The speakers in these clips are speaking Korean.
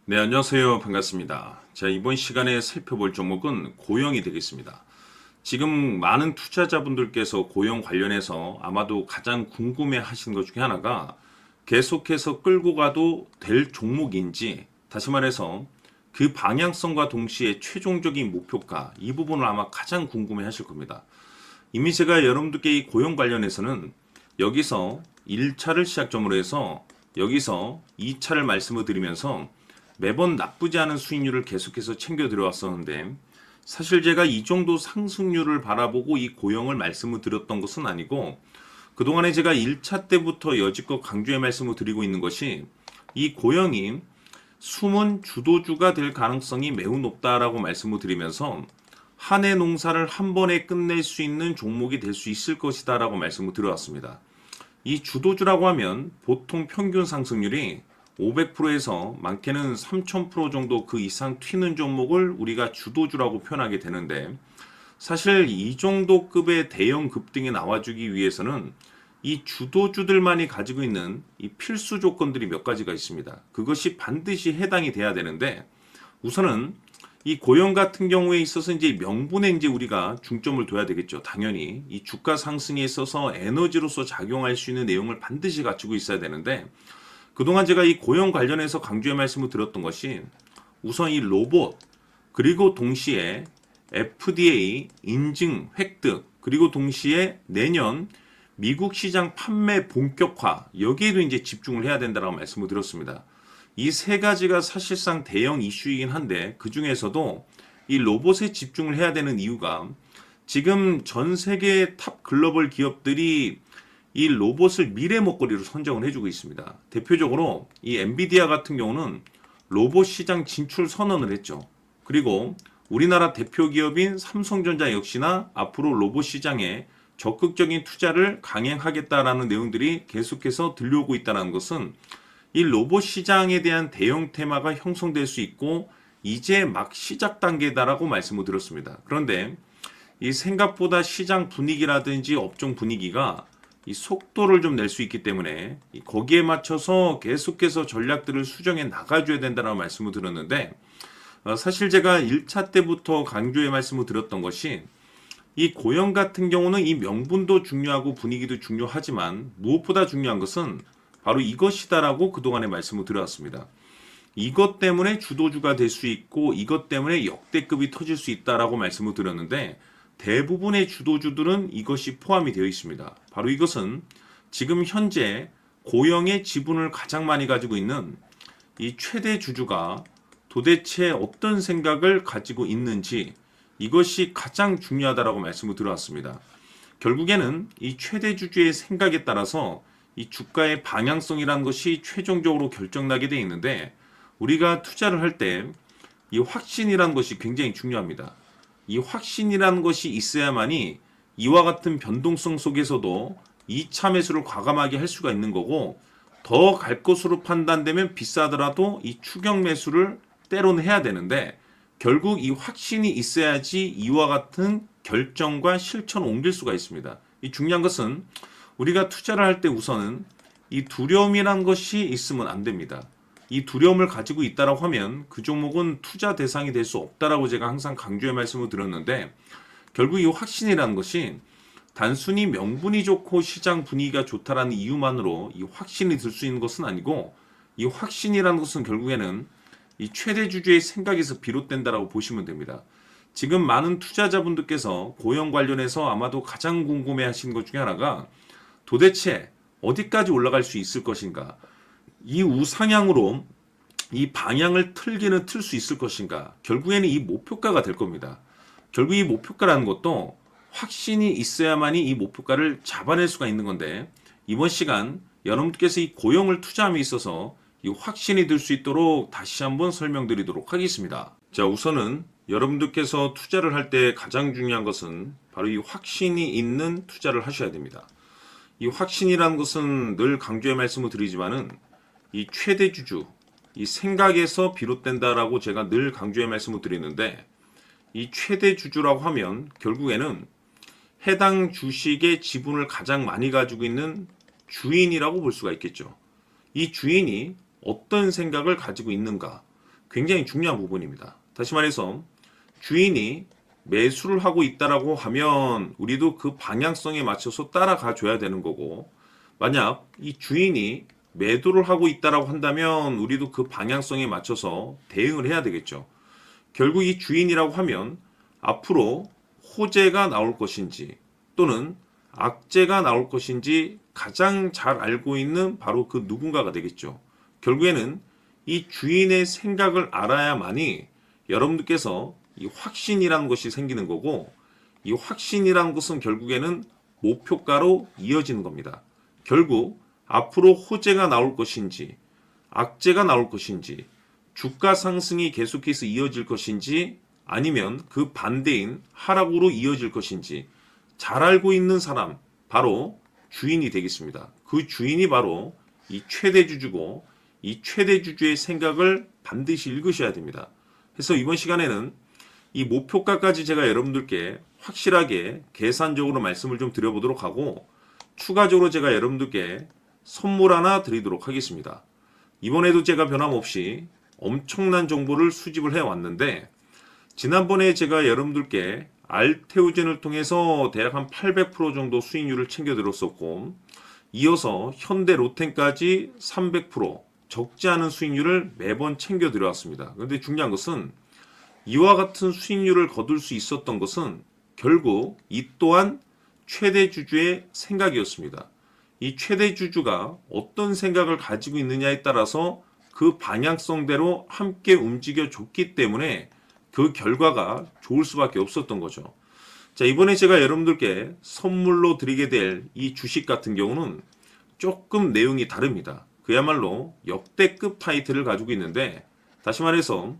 네, 안녕하세요. 반갑습니다. 자, 이번 시간에 살펴볼 종목은 고영이 되겠습니다. 지금 많은 투자자분들께서 고영 관련해서 아마도 가장 궁금해 하시는 것 중에 하나가 계속해서 끌고 가도 될 종목인지, 다시 말해서 그 방향성과 동시에 최종적인 목표가, 이 부분을 아마 가장 궁금해 하실 겁니다. 이미 제가 여러분들께 이 고용 관련해서는 여기서 1차를 시작점으로 해서 여기서 2차를 말씀을 드리면서 매번 나쁘지 않은 수익률을 계속해서 챙겨 들어왔었는데, 사실 제가 이 정도 상승률을 바라보고 이 고용을 말씀을 드렸던 것은 아니고, 그동안에 제가 1차 때부터 여지껏 강조해 말씀을 드리고 있는 것이 이 고용이 숨은 주도주가 될 가능성이 매우 높다라고 말씀을 드리면서 한 해 농사를 한 번에 끝낼 수 있는 종목이 될 수 있을 것이다 라고 말씀을 드려왔습니다. 이 주도주라고 하면 보통 평균 상승률이 500%에서 많게는 3000% 정도 그 이상 튀는 종목을 우리가 주도주라고 표현하게 되는데, 사실 이 정도 급의 대형 급등이 나와주기 위해서는 이 주도주들만이 가지고 있는 이 필수 조건들이 몇 가지가 있습니다. 그것이 반드시 해당이 돼야 되는데, 우선은 이 고용 같은 경우에 있어서 이제 명분에 이제 우리가 중점을 둬야 되겠죠. 당연히 이 주가 상승에 있어서 에너지로서 작용할 수 있는 내용을 반드시 갖추고 있어야 되는데, 그동안 제가 이 고용 관련해서 강조의 말씀을 드렸던 것이 우선 이 로봇, 그리고 동시에 FDA 인증 획득, 그리고 동시에 내년 미국 시장 판매 본격화, 여기에도 이제 집중을 해야 된다고 말씀을 드렸습니다. 이 세 가지가 사실상 대형 이슈이긴 한데, 그 중에서도 이 로봇에 집중을 해야 되는 이유가 지금 전 세계 탑 글로벌 기업들이 이 로봇을 미래 먹거리로 선정을 해주고 있습니다. 대표적으로 이 엔비디아 같은 경우는 로봇 시장 진출 선언을 했죠. 그리고 우리나라 대표 기업인 삼성전자 역시나 앞으로 로봇 시장에 적극적인 투자를 강행하겠다라는 내용들이 계속해서 들려오고 있다는 것은 이 로봇 시장에 대한 대형 테마가 형성될 수 있고 이제 막 시작 단계다라고 말씀을 드렸습니다. 그런데 이 생각보다 시장 분위기라든지 업종 분위기가 이 속도를 좀 낼 수 있기 때문에 거기에 맞춰서 계속해서 전략들을 수정해 나가줘야 된다는 말씀을 드렸는데, 사실 제가 1차 때부터 강조의 말씀을 드렸던 것이 이 고용 같은 경우는 이 명분도 중요하고 분위기도 중요하지만 무엇보다 중요한 것은 바로 이것이다라고 그동안에 말씀을 드려왔습니다. 이것 때문에 주도주가 될 수 있고 이것 때문에 역대급이 터질 수 있다라고 말씀을 드렸는데, 대부분의 주도주들은 이것이 포함이 되어 있습니다. 바로 이것은 지금 현재 고영의 지분을 가장 많이 가지고 있는 이 최대 주주가 도대체 어떤 생각을 가지고 있는지, 이것이 가장 중요하다라고 말씀을 드려왔습니다. 결국에는 이 최대 주주의 생각에 따라서 이 주가의 방향성이라는 것이 최종적으로 결정나게 되어 있는데, 우리가 투자를 할 때 이 확신이라는 것이 굉장히 중요합니다. 이 확신이라는 것이 있어야만이 이와 같은 변동성 속에서도 2차 매수를 과감하게 할 수가 있는 거고, 더 갈 것으로 판단되면 비싸더라도 이 추격 매수를 때로는 해야 되는데, 결국 이 확신이 있어야지 이와 같은 결정과 실천을 옮길 수가 있습니다. 이 중요한 것은 우리가 투자를 할 때 우선은 이 두려움이란 것이 있으면 안 됩니다. 이 두려움을 가지고 있다라고 하면 그 종목은 투자 대상이 될 수 없다라고 제가 항상 강조의 말씀을 드렸는데, 결국 이 확신이라는 것이 단순히 명분이 좋고 시장 분위기가 좋다라는 이유만으로 이 확신이 들 수 있는 것은 아니고, 이 확신이라는 것은 결국에는 이 최대 주주의 생각에서 비롯된다라고 보시면 됩니다. 지금 많은 투자자분들께서 고용 관련해서 아마도 가장 궁금해 하시는 것 중에 하나가 도대체 어디까지 올라갈 수 있을 것인가, 이 우상향으로 이 방향을 틀기는 틀 수 있을 것인가, 결국에는 이 목표가가 될 겁니다. 결국 이 목표가라는 것도 확신이 있어야만이 이 목표가를 잡아낼 수가 있는 건데, 이번 시간 여러분께서 이 고용을 투자함에 있어서 이 확신이 들 수 있도록 다시 한번 설명드리도록 하겠습니다. 자, 우선은 여러분들께서 투자를 할 때 가장 중요한 것은 바로 이 확신이 있는 투자를 하셔야 됩니다. 이 확신이라는 것은 늘 강조의 말씀을 드리지만은 이 최대 주주, 이 생각에서 비롯된다라고 제가 늘 강조의 말씀을 드리는데, 이 최대 주주라고 하면 결국에는 해당 주식의 지분을 가장 많이 가지고 있는 주인이라고 볼 수가 있겠죠. 이 주인이 어떤 생각을 가지고 있는가, 굉장히 중요한 부분입니다. 다시 말해서 주인이 매수를 하고 있다라고 하면 우리도 그 방향성에 맞춰서 따라가 줘야 되는 거고, 만약 이 주인이 매도를 하고 있다라고 한다면 우리도 그 방향성에 맞춰서 대응을 해야 되겠죠. 결국 이 주인이라고 하면 앞으로 호재가 나올 것인지 또는 악재가 나올 것인지 가장 잘 알고 있는 바로 그 누군가가 되겠죠. 결국에는 이 주인의 생각을 알아야만이 여러분들께서 이 확신이라는 것이 생기는 거고, 이 확신이라는 것은 결국에는 목표가로 이어지는 겁니다. 결국 앞으로 호재가 나올 것인지 악재가 나올 것인지 주가 상승이 계속해서 이어질 것인지 아니면 그 반대인 하락으로 이어질 것인지 잘 알고 있는 사람, 바로 주인이 되겠습니다. 그 주인이 바로 이 최대주주고, 이 최대주주의 생각을 반드시 읽으셔야 됩니다. 그래서 이번 시간에는 이 목표가까지 제가 여러분들께 확실하게 계산적으로 말씀을 좀 드려보도록 하고, 추가적으로 제가 여러분들께 선물 하나 드리도록 하겠습니다. 이번에도 제가 변함없이 엄청난 정보를 수집을 해왔는데, 지난번에 제가 여러분들께 알테오젠을 통해서 대략 한 800% 정도 수익률을 챙겨드렸었고, 이어서 현대 로템까지 300% 적지 않은 수익률을 매번 챙겨드려왔습니다. 그런데 중요한 것은 이와 같은 수익률을 거둘 수 있었던 것은 결국 이 또한 최대주주의 생각이었습니다. 이 최대주주가 어떤 생각을 가지고 있느냐에 따라서 그 방향성대로 함께 움직여 줬기 때문에 그 결과가 좋을 수밖에 없었던 거죠. 자, 이번에 제가 여러분들께 선물로 드리게 될 이 주식 같은 경우는 조금 내용이 다릅니다. 그야말로 역대급 타이틀을 가지고 있는데, 다시 말해서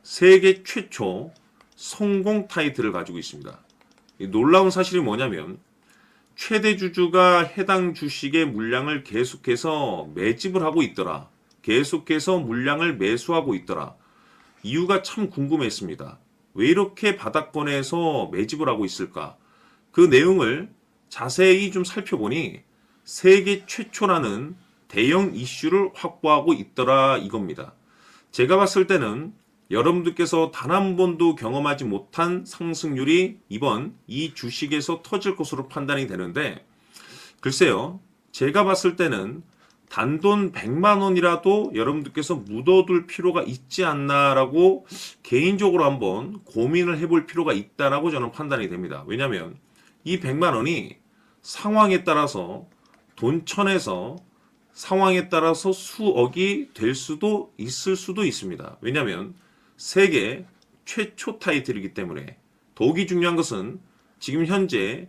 세계 최초 성공 타이틀을 가지고 있습니다. 이 놀라운 사실이 뭐냐면 최대주주가 해당 주식의 물량을 계속해서 매집을 하고 있더라. 계속해서 물량을 매수하고 있더라. 이유가 참 궁금했습니다. 왜 이렇게 바닥권에서 매집을 하고 있을까? 그 내용을 자세히 좀 살펴보니 세계 최초라는 대형 이슈를 확보하고 있더라 이겁니다. 제가 봤을 때는 여러분들께서 단 한 번도 경험하지 못한 상승률이 이번 이 주식에서 터질 것으로 판단이 되는데, 글쎄요, 제가 봤을 때는 단돈 100만 원이라도 여러분들께서 묻어둘 필요가 있지 않나라고 개인적으로 한번 고민을 해볼 필요가 있다라고 저는 판단이 됩니다. 왜냐하면 이 100만 원이 상황에 따라서 돈천에서 상황에 따라서 수억이 될 수도 있을 수도 있습니다. 왜냐하면 세계 최초 타이틀이기 때문에. 더욱이 중요한 것은 지금 현재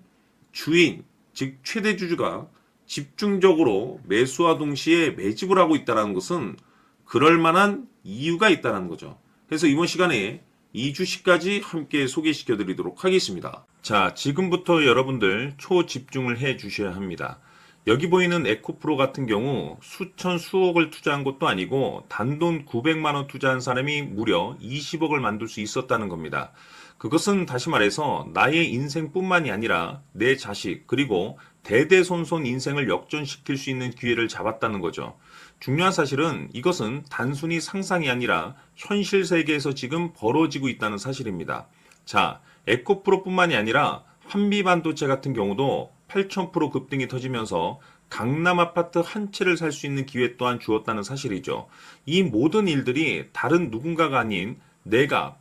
주인, 즉 최대주주가 집중적으로 매수와 동시에 매집을 하고 있다는 것은 그럴 만한 이유가 있다는 거죠. 그래서 이번 시간에 이 주식까지 함께 소개시켜 드리도록 하겠습니다. 자, 지금부터 여러분들 초집중을 해 주셔야 합니다. 여기 보이는 에코프로 같은 경우 수천 수억을 투자한 것도 아니고 단돈 900만 원 투자한 사람이 무려 20억을 만들 수 있었다는 겁니다. 그것은 다시 말해서 나의 인생뿐만이 아니라 내 자식 그리고 대대손손 인생을 역전시킬 수 있는 기회를 잡았다는 거죠. 중요한 사실은 이것은 단순히 상상이 아니라 현실 세계에서 지금 벌어지고 있다는 사실입니다. 자, 에코프로뿐만이 아니라 한미반도체 같은 경우도 8,000% 급등이 터지면서 강남 아파트 한 채를 살 수 있는 기회 또한 주었다는 사실이죠. 이 모든 일들이 다른 누군가가 아닌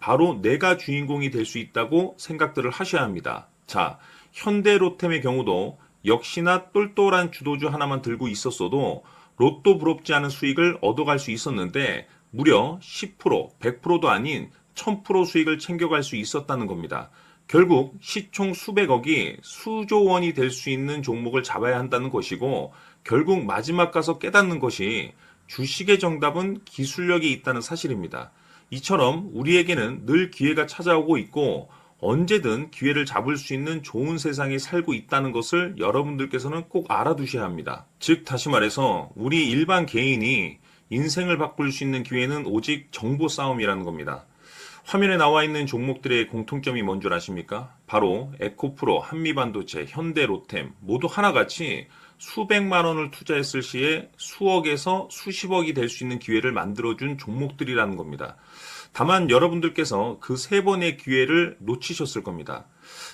바로 내가 주인공이 될 수 있다고 생각들을 하셔야 합니다. 자, 현대로템의 경우도 역시나 똘똘한 주도주 하나만 들고 있었어도 로또 부럽지 않은 수익을 얻어갈 수 있었는데 무려 10%, 100%도 아닌 1000% 수익을 챙겨갈 수 있었다는 겁니다. 결국 시총 수백억이 수조 원이 될 수 있는 종목을 잡아야 한다는 것이고, 결국 마지막 가서 깨닫는 것이 주식의 정답은 기술력이 있다는 사실입니다. 이처럼 우리에게는 늘 기회가 찾아오고 있고 언제든 기회를 잡을 수 있는 좋은 세상에 살고 있다는 것을 여러분들께서는 꼭 알아두셔야 합니다. 즉 다시 말해서 우리 일반 개인이 인생을 바꿀 수 있는 기회는 오직 정보 싸움이라는 겁니다. 화면에 나와 있는 종목들의 공통점이 뭔 줄 아십니까? 바로 에코프로, 한미반도체, 현대로템 모두 하나같이 수백만 원을 투자했을 시에 수억에서 수십억이 될 수 있는 기회를 만들어준 종목들이라는 겁니다. 다만 여러분들께서 그 세 번의 기회를 놓치셨을 겁니다.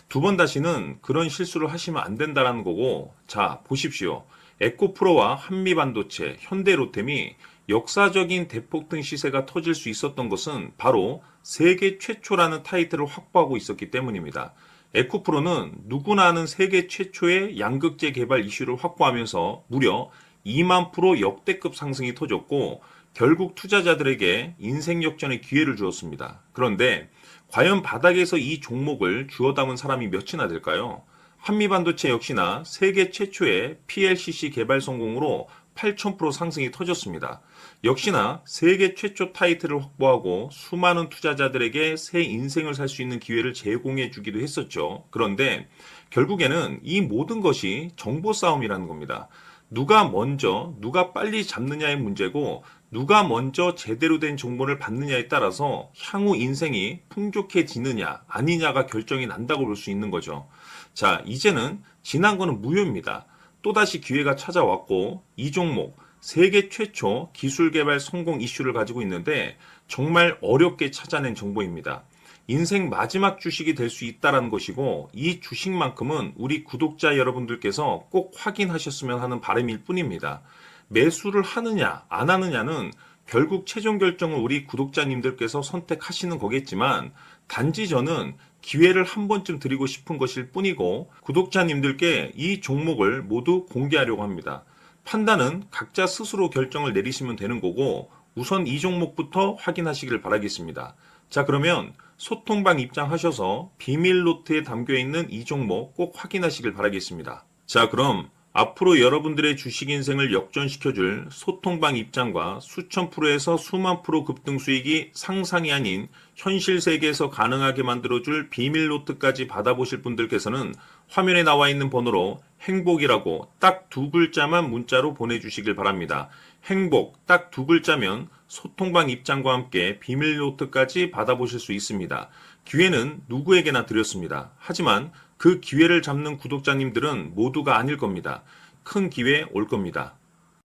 두 번 다시는 그런 실수를 하시면 안 된다는 거고, 자, 보십시오. 에코프로와 한미반도체, 현대로템이 역사적인 대폭등 시세가 터질 수 있었던 것은 바로 세계 최초라는 타이틀을 확보하고 있었기 때문입니다. 에코프로는 누구나 아는 세계 최초의 양극재 개발 이슈를 확보하면서 무려 2만 프로 역대급 상승이 터졌고 결국 투자자들에게 인생 역전의 기회를 주었습니다. 그런데 과연 바닥에서 이 종목을 주워 담은 사람이 몇이나 될까요? 한미반도체 역시나 세계 최초의 PLCC 개발 성공으로 8,000% 상승이 터졌습니다. 역시나 세계 최초 타이틀을 확보하고 수많은 투자자들에게 새 인생을 살 수 있는 기회를 제공해 주기도 했었죠. 그런데 결국에는 이 모든 것이 정보 싸움이라는 겁니다. 누가 먼저, 누가 빨리 잡느냐의 문제고 누가 먼저 제대로 된 정보를 받느냐에 따라서 향후 인생이 풍족해지느냐 아니냐가 결정이 난다고 볼 수 있는 거죠. 자, 이제는 지난 거는 무효입니다. 또다시 기회가 찾아왔고 이 종목 세계 최초 기술 개발 성공 이슈를 가지고 있는데 정말 어렵게 찾아낸 정보입니다. 인생 마지막 주식이 될 수 있다는 것이고 이 주식만큼은 우리 구독자 여러분들께서 꼭 확인하셨으면 하는 바람일 뿐입니다. 매수를 하느냐 안 하느냐는 결국 최종 결정을 우리 구독자님들께서 선택하시는 거겠지만 단지 저는 기회를 한 번쯤 드리고 싶은 것일 뿐이고 구독자님들께 이 종목을 모두 공개하려고 합니다. 판단은 각자 스스로 결정을 내리시면 되는 거고 우선 이 종목부터 확인하시길 바라겠습니다. 자, 그러면 소통방 입장하셔서 비밀 노트에 담겨있는 이 종목 꼭 확인하시길 바라겠습니다. 자, 그럼 앞으로 여러분들의 주식 인생을 역전시켜줄 소통방 입장과 수천 프로에서 수만 프로 급등 수익이 상상이 아닌 현실 세계에서 가능하게 만들어줄 비밀 노트까지 받아보실 분들께서는 화면에 나와 있는 번호로 행복이라고 딱 두 글자만 문자로 보내주시길 바랍니다. 행복 딱 두 글자면 소통방 입장과 함께 비밀 노트까지 받아보실 수 있습니다. 기회는 누구에게나 드렸습니다. 하지만 그 기회를 잡는 구독자님들은 모두가 아닐 겁니다. 큰 기회 올 겁니다.